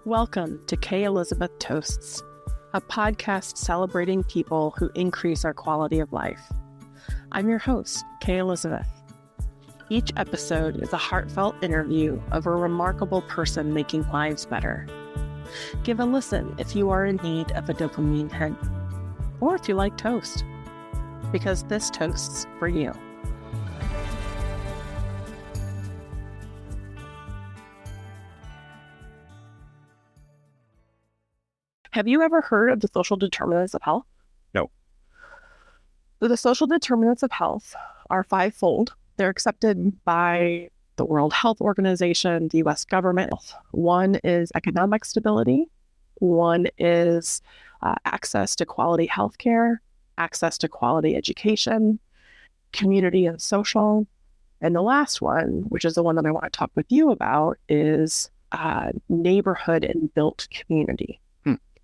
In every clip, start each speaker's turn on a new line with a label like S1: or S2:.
S1: Welcome to K. Elizabeth Toasts, a podcast celebrating people who increase our quality of life. I'm your host, K. Elizabeth. Each episode is a heartfelt interview of a remarkable person making lives better. Give a listen if you are in need of a dopamine hit, or if you like toast, because this toast's for you. Have you ever heard of the social determinants of health?
S2: No.
S1: So the social determinants of health are fivefold. They're accepted by the World Health Organization, the U.S. government. One is economic stability. One is access to quality healthcare, access to quality education, community and social. And the last one, which is the one that I want to talk with you about, is neighborhood and built community.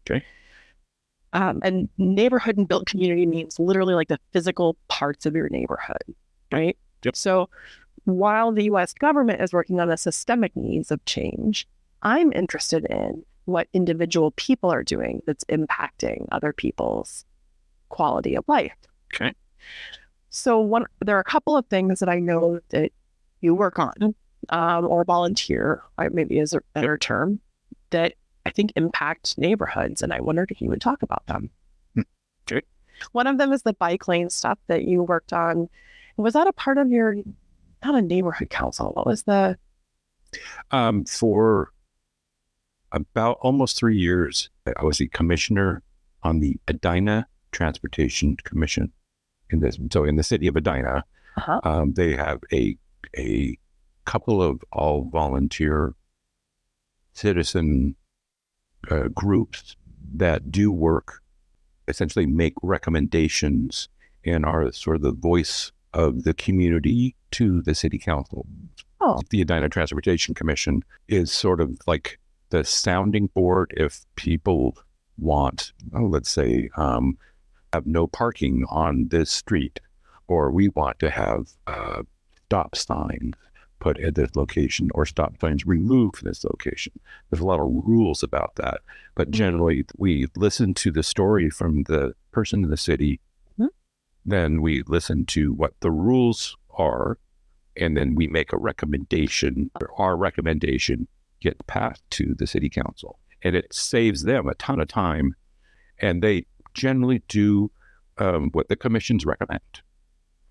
S2: Okay.
S1: And neighborhood and built community means literally like the physical parts of your neighborhood, right?
S2: Yep.
S1: So while the U.S. government is working on the systemic needs of change, I'm interested in what individual people are doing that's impacting other people's quality of life.
S2: Okay.
S1: So there are a couple of things that I know that you work on or volunteer, maybe is a better term, that I think impact neighborhoods, and I wondered if you would talk about them.
S2: Okay.
S1: One of them is the bike lane stuff that you worked on. Was that a part of your, not a neighborhood council, what was the?
S2: For about almost 3 years, I was a commissioner on the Edina Transportation Commission. In the city of Edina, they have a couple of all volunteer citizen groups that do work, essentially make recommendations and are sort of the voice of the community to the city council.
S1: Oh.
S2: The Edina Transportation Commission is sort of like the sounding board if people want, let's say, have no parking on this street, or we want to have stop signs put at this location or stop signs removed from this location. There's a lot of rules about that, but generally we listen to the story from the person in the city, then we listen to what the rules are, and then we make a recommendation. Our recommendation gets passed to the city council, and it saves them a ton of time, and they generally do what the commissions recommend.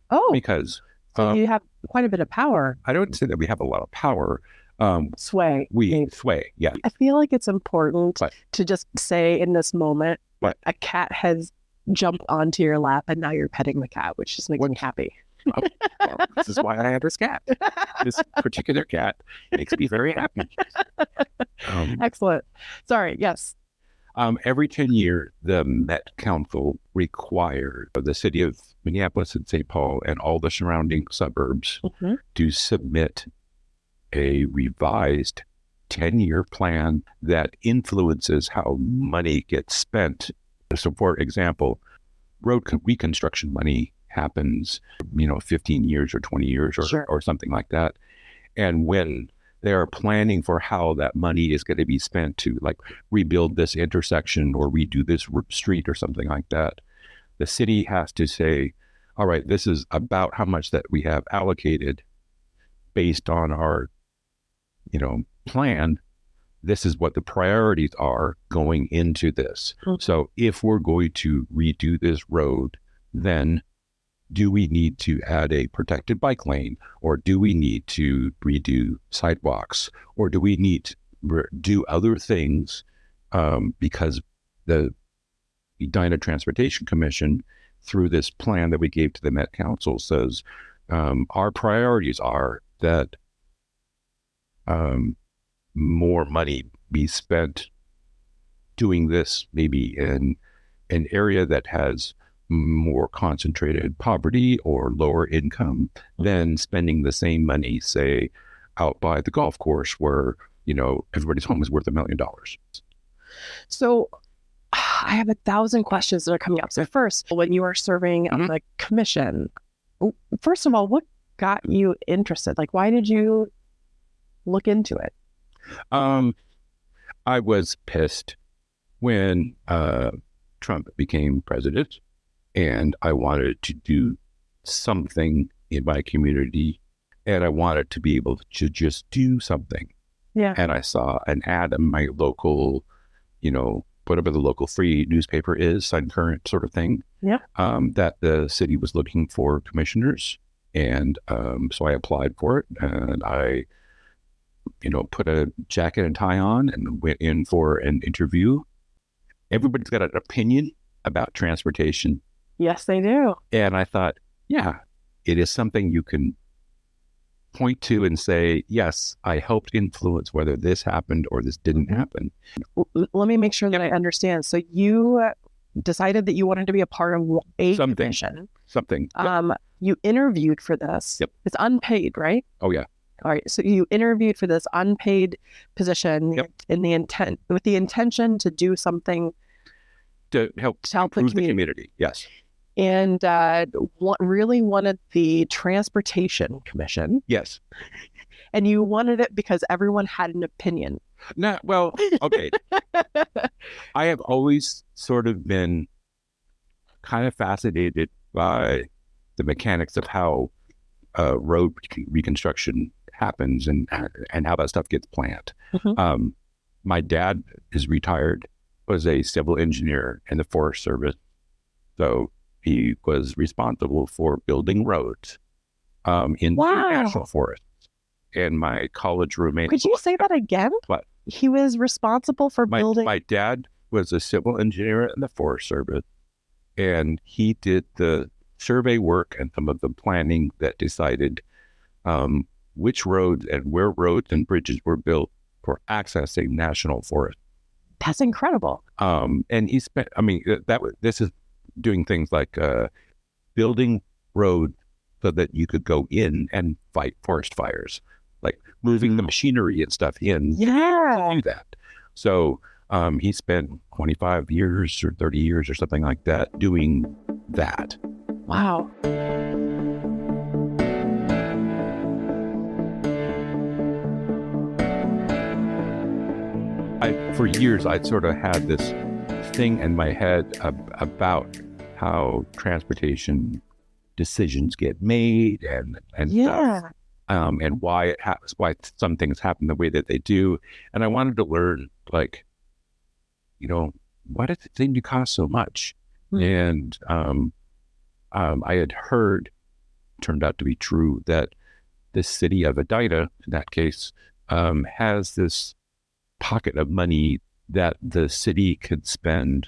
S1: Oh,
S2: because
S1: so you have quite a bit of power.
S2: I don't say that we have a lot of power.
S1: Sway.
S2: Sway, yeah.
S1: I feel like it's important to just say in this moment, a cat has jumped onto your lap and now you're petting the cat, which just makes me happy.
S2: Well, this is why I have this cat. This particular cat makes me very happy.
S1: Excellent. Sorry, yes.
S2: Every 10 years, the Met Council required the city of Minneapolis and St. Paul and all the surrounding suburbs to submit a revised 10-year plan that influences how money gets spent. So, for example, road reconstruction money happens, 15 years or 20 years or something like that. And when they're planning for how that money is going to be spent to rebuild this intersection or redo this street or something like that, the city has to say, all right, this is about how much that we have allocated based on our, plan. This is what the priorities are going into this. So if we're going to redo this road, then do we need to add a protected bike lane, or do we need to redo sidewalks, or do we need to do other things? Because the Edina Transportation Commission, through this plan that we gave to the Met Council, says our priorities are that more money be spent doing this maybe in an area that has more concentrated poverty or lower income than spending the same money, say, out by the golf course where, everybody's home is worth $1 million.
S1: So I have 1,000 questions that are coming up. So first, when you are serving on the commission, first of all, what got you interested? Why did you look into it?
S2: I was pissed when Trump became president, and I wanted to do something in my community, and I wanted to be able to just do something.
S1: Yeah.
S2: And I saw an ad in my local, whatever the local free newspaper is, Sun Current sort of thing,
S1: Yeah.
S2: that the city was looking for commissioners. And so I applied for it, and I, put a jacket and tie on and went in for an interview. Everybody's got an opinion about transportation.
S1: Yes, they do.
S2: And I thought, yeah, it is something you can point to and say, yes, I helped influence whether this happened or this didn't happen.
S1: Let me make sure that I understand. So you decided that you wanted to be a part of a commission.
S2: Something. Yep.
S1: You interviewed for this.
S2: Yep.
S1: It's unpaid, right?
S2: Oh, yeah.
S1: All right. So you interviewed for this unpaid position with the intention to do something
S2: to help improve the community. Yes.
S1: And really wanted the Transportation Commission.
S2: Yes.
S1: And you wanted it because everyone had an opinion.
S2: No, well, okay. I have always sort of been kind of fascinated by the mechanics of how road reconstruction happens and how that stuff gets planned. Mm-hmm. My dad is retired, was a civil engineer in the Forest Service. So he was responsible for building roads in national forests. And my college roommate...
S1: Could you say that again?
S2: What?
S1: He was responsible for building...
S2: My dad was a civil engineer in the Forest Service, and he did the survey work and some of the planning that decided which roads and where roads and bridges were built for accessing national forests.
S1: That's incredible.
S2: And he spent... this is doing things like building roads so that you could go in and fight forest fires, like moving the machinery and stuff in.
S1: Yeah.
S2: To do that. So he spent 25 years or 30 years or something like that doing that.
S1: Wow.
S2: For years, I sort of had this thing in my head about how transportation decisions get made and stuff, and why it happens, why some things happen the way that they do. And I wanted to learn, like, why does it seem to cost so much? And I had heard, turned out to be true, that the city of Edina, in that case, has this pocket of money that the city could spend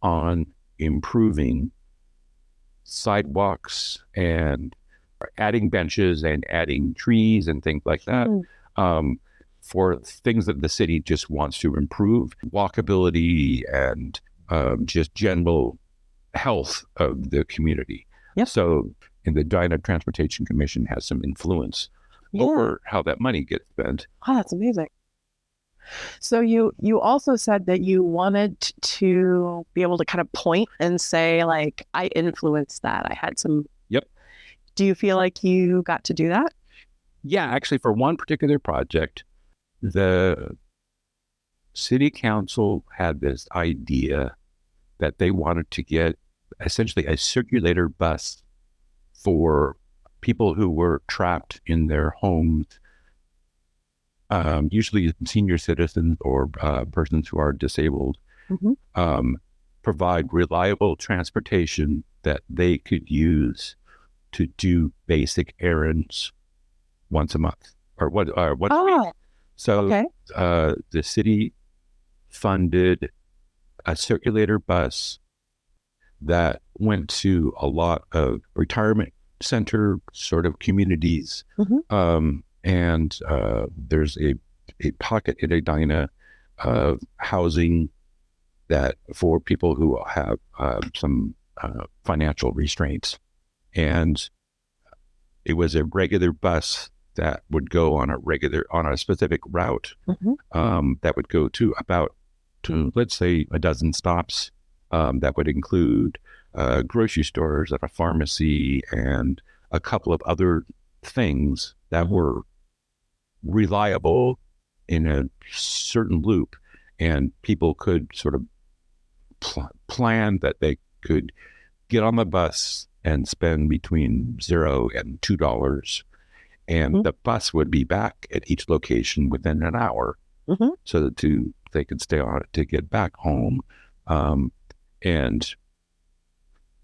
S2: on improving sidewalks and adding benches and adding trees and things like that, for things that the city just wants to improve, walkability and just general health of the community.
S1: Yep.
S2: So, and the Edina Transportation Commission has some influence over how that money gets spent.
S1: Oh, that's amazing. So you also said that you wanted to be able to kind of point and say, like, I influenced that. I had some...
S2: Yep.
S1: Do you feel like you got to do that?
S2: Yeah, actually, for one particular project, the city council had this idea that they wanted to get essentially a circulator bus for people who were trapped in their homes, usually senior citizens or persons who are disabled, provide reliable transportation that they could use to do basic errands once a month or once a week. So the city funded a circulator bus that went to a lot of retirement center sort of communities. And there's a pocket in Edina of housing that for people who have some financial restraints. And it was a regular bus that would go on a specific route, that would go to let's say a dozen stops, that would include grocery stores and a pharmacy and a couple of other things that were reliable in a certain loop. and people could sort of plan that they could get on the bus and spend between $0 and $2, and the bus would be back at each location within an hour, so that they could stay on it to get back home. And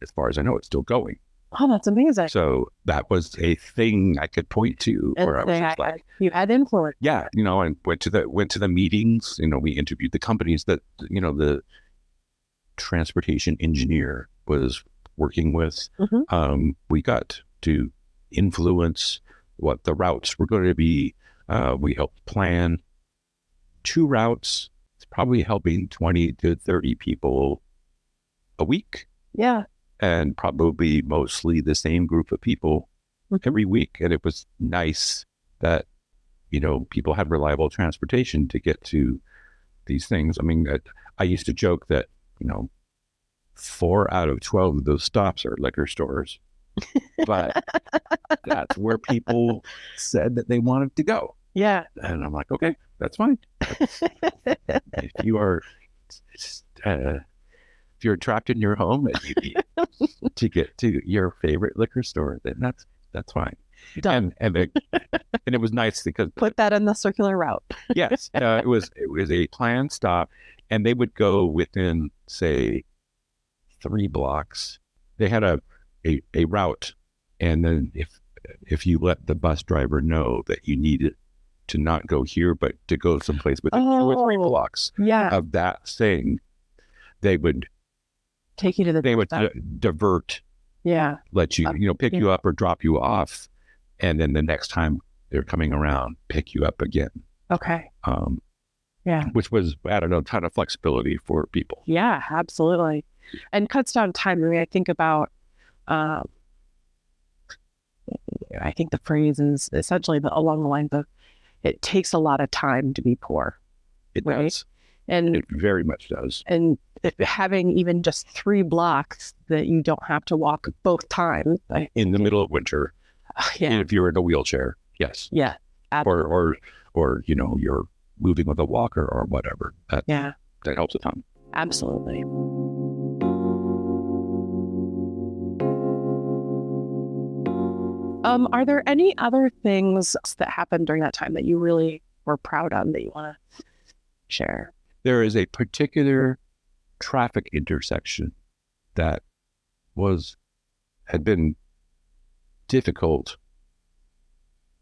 S2: as far as I know, it's still going.
S1: Oh, that's amazing.
S2: So that was a thing I could point to
S1: And
S2: where I was just like,
S1: you had influence.
S2: yeah, and went to the meetings. We interviewed the companies that the transportation engineer was working with. We got to influence what the routes were going to be. We helped plan 2 routes. It's probably helping 20 to 30 people a week.
S1: Yeah.
S2: And probably mostly the same group of people every week. And it was nice that, people had reliable transportation to get to these things. I mean, I used to joke that, 4 out of 12 of those stops are liquor stores, but that's where people said that they wanted to go.
S1: Yeah.
S2: And I'm like, okay, that's fine. If you're trapped in your home and you need to get to your favorite liquor store, then that's fine.
S1: Done.
S2: And it was nice because
S1: put that in the circular route.
S2: Yes, it was a planned stop, and they would go within, say, 3 blocks. They had a route, and then if you let the bus driver know that you needed to not go here, but to go someplace within 2 or 3 blocks of that thing, they would
S1: take you to the.
S2: They would divert.
S1: Yeah.
S2: Let you pick you up or drop you off, and then the next time they're coming around, pick you up again.
S1: Okay.
S2: Which was added a ton of flexibility for people.
S1: Yeah, absolutely. And cuts down time. I mean, I think about, I think the phrase is essentially along the lines of, it takes a lot of time to be poor.
S2: It
S1: right?
S2: does.
S1: And
S2: it very much does.
S1: And having even just 3 blocks that you don't have to walk both times.
S2: In the middle of winter. If you're in a wheelchair. Yes.
S1: Yeah. Absolutely.
S2: Or you're moving with a walker or whatever. That helps a ton.
S1: Absolutely. Are there any other things that happened during that time that you really were proud of that you want to share?
S2: There is a particular traffic intersection that had been difficult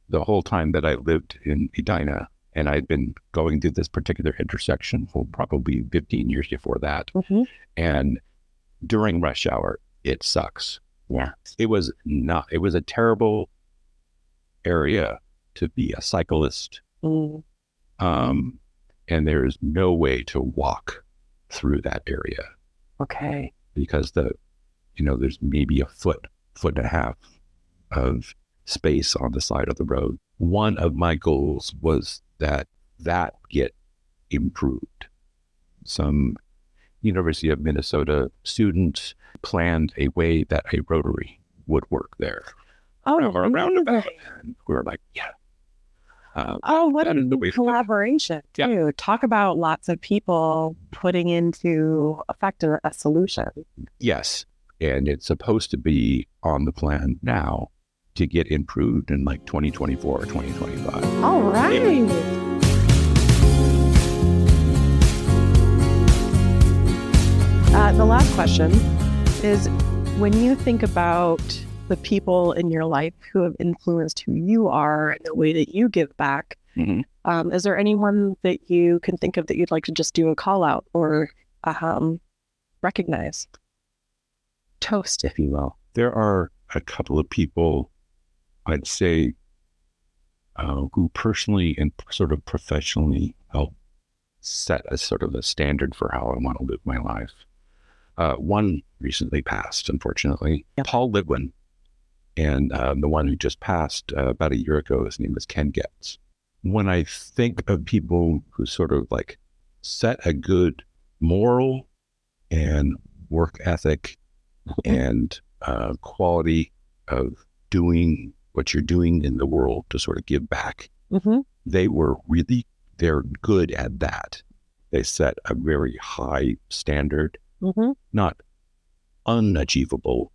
S2: the whole time that I lived in Edina, and I'd been going through this particular intersection for probably 15 years before that. And during rush hour, it sucks.
S1: Yeah.
S2: It was a terrible area to be a cyclist. And there is no way to walk through that area.
S1: Okay.
S2: Because there's maybe a foot and a half of space on the side of the road. One of my goals was that get improved. Some University of Minnesota students planned a way that a rotary would work there.
S1: Oh,
S2: or a roundabout. And we were like, yeah.
S1: What a collaboration too. Yeah. Talk about lots of people putting into effect a solution.
S2: Yes. And it's supposed to be on the plan now to get improved in like 2024 or 2025.
S1: All right. The last question is, when you think about the people in your life who have influenced who you are and the way that you give back, is there anyone that you can think of that you'd like to just do a call out or recognize? Toast, if you will.
S2: There are a couple of people, I'd say, who personally and sort of professionally help set a sort of a standard for how I want to live my life. One recently passed, unfortunately. Yep. Paul Lidwin. And the one who just passed about a year ago, his name was Ken Getz. When I think of people who sort of like set a good moral and work ethic and quality of doing what you're doing in the world to sort of give back, they're good at that. They set a very high standard,
S1: Mm-hmm.
S2: not unachievable,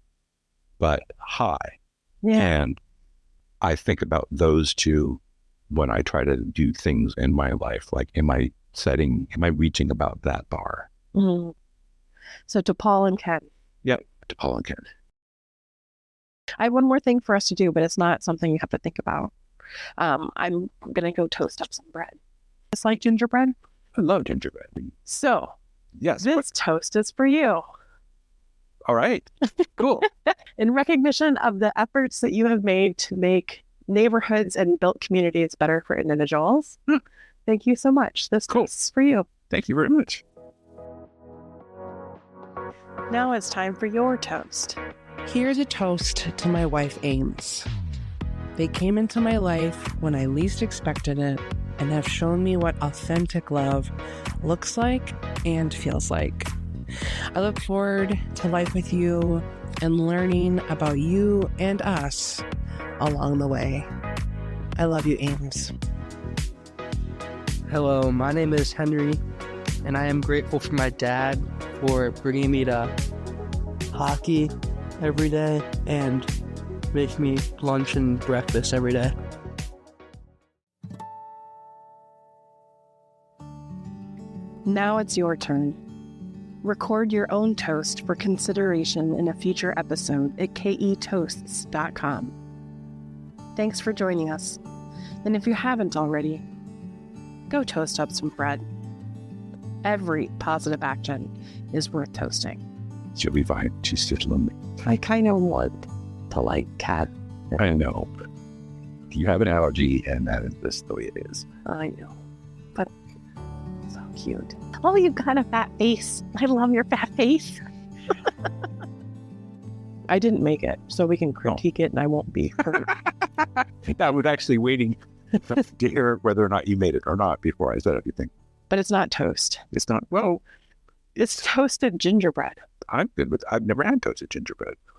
S2: but high.
S1: Yeah.
S2: And I think about those two when I try to do things in my life. Like, am I reaching about that bar?
S1: Mm. So to Paul and Ken.
S2: Yep, to Paul and Ken.
S1: I have one more thing for us to do, but it's not something you have to think about. I'm going to go toast up some bread. It's like gingerbread.
S2: I love gingerbread.
S1: So
S2: Yes.
S1: this toast is for you.
S2: All right. Cool.
S1: In recognition of the efforts that you have made to make neighborhoods and built communities better for individuals. Thank you so much. This toast is for you.
S2: Thank you very much.
S1: Now it's time for your toast.
S3: Here's a toast to my wife, Ames. They came into my life when I least expected it and have shown me what authentic love looks like and feels like. I look forward to life with you and learning about you and us along the way. I love you, Ames.
S4: Hello, my name is Henry, and I am grateful for my dad for bringing me to hockey every day and making me lunch and breakfast every day.
S1: Now it's your turn. Record your own toast for consideration in a future episode at ketoasts.com. Thanks for joining us. And if you haven't already, go toast up some bread. Every positive action is worth toasting.
S2: She'll be fine. She's just lonely.
S1: I kind of want to like cat.
S2: I know. But you have an allergy, and that is just the way it is.
S1: I know, but so cute. Oh, you've got a fat face. I love your fat face. I didn't make it, so we can critique it and I won't be hurt.
S2: I was actually waiting to hear whether or not you made it or not before I said anything.
S1: But it's not toast.
S2: It's not, well,
S1: It's toasted gingerbread.
S2: I'm good with, I've never had toasted gingerbread.